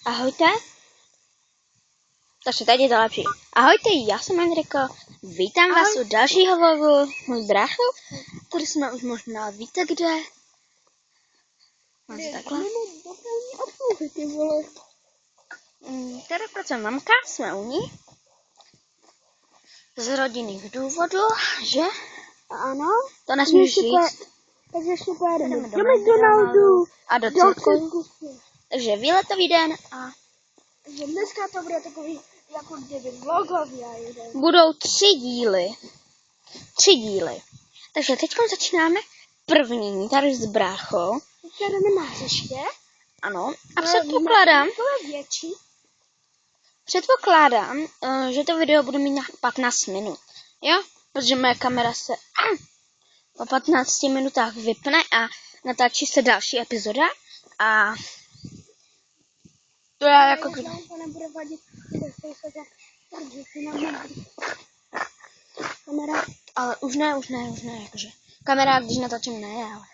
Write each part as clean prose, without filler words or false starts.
Ahojte. Takže tady je to lepší. Ahojte, já jsem Enriko. Vítám vás u dalšího vlogu. Můj brácho. Tady jsme už možná víte kde. Máte takhle. Tady pracuje mamka, jsme u ní. Z rodinných důvodů, že? Ano. To nesmíš říct. Takže ještě pojedeme do McDonaldu a do cirku. Takže výletový den a že dneska to bude takový jako kdyby vlogový. Budou 3 díly. 3 díly. Takže teď začínáme první tady s bráchou. Tady nemáš ještě? Ano. A předpokládám, že to video bude mít nějak 15 minut. Jo? Protože moje kamera se po 15 minutách vypne a natáčí se další epizoda. A to já jako to nebude vadit, kamera. Ale už ne, jakože. Kamera, když natáčím, ne, ale.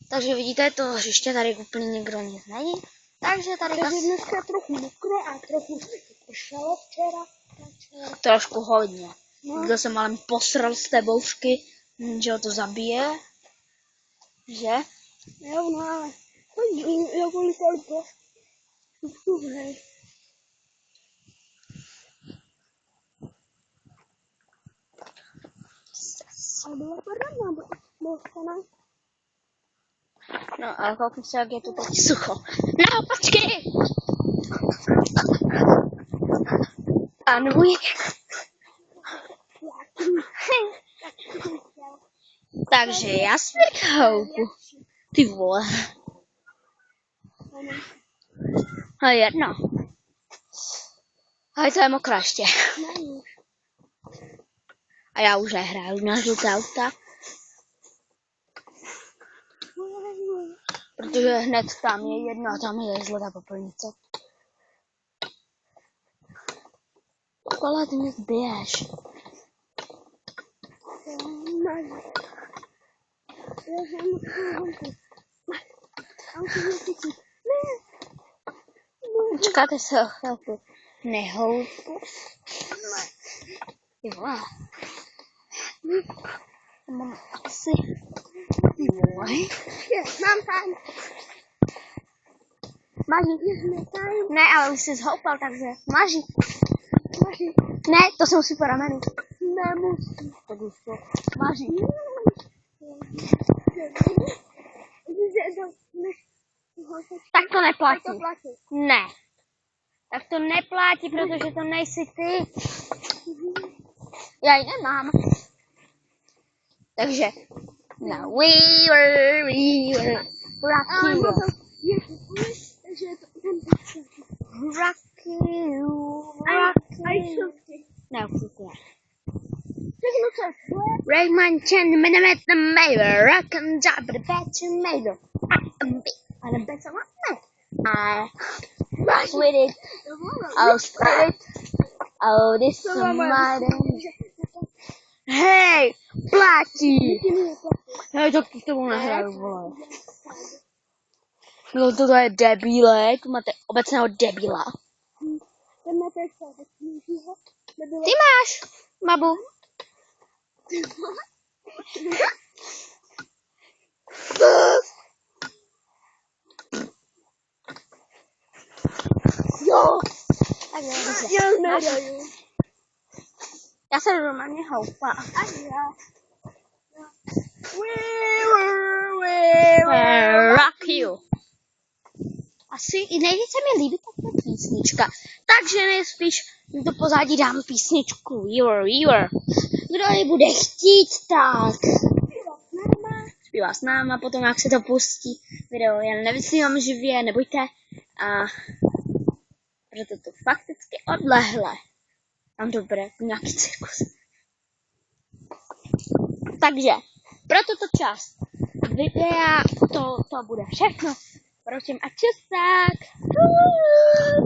Takže vidíte, to hřiště tady úplně nikdo nic není. Takže tady dneska trochu mokré a trochu pršelo včera. Trošku hodně. Kdo se malem posral z té bouřky, že ho to zabije. Že? Jo, no ale jakkoliv tolik ale byla poradná bouřka, ne? No, ale koukni se, jak je to teď sucho. No, počkej! Ano, takže já si houpu. Ty vole. A jedno. Ale to je mokré ještě. A já už nehraju na žluté auta. Protože hned tam je jedno a tam je zlatá popelnice. Kola, ty mě zbiješ. Počkáte se o chvilku. Nehoupu. Ty vole. Mám asi... Ty vole. Mám tam. Ne, ale už jsi zhoupal, takže maži. Ne, to jsou super rameny. Nemusím. Tak už to maži. Tak to neplatí. Ne. Tak to neplatí, protože to nejsi ty. Já ji nemám. Takže no, we were Rocky. No, Rayman Chen Minimet Mayor, Rock and Job the Better Mayor. And a better one. With it. Oh, split. Oh, this is my Hey, Blackie! Hej, tak to tebou nehraju, vole. No, toto je debíle, tu máte obecného debíla. Ty máš, babu. Jo. Tak jo, dobře. Já nedaju. Já se normálně houpa. Rock you. Asi i nejvíce mi líbí tato písnička. Takže nejspíš do pozadí dám písničku. Kdo ji bude chtít, tak zpívá s náma, potom jak se to pustí video. Já nevysílám živě, nebojte. A protože to fakticky odlehle. Tam to bude nějaký cirkus. Takže pro tuto část videa to bude všechno. Prosím a čus tak.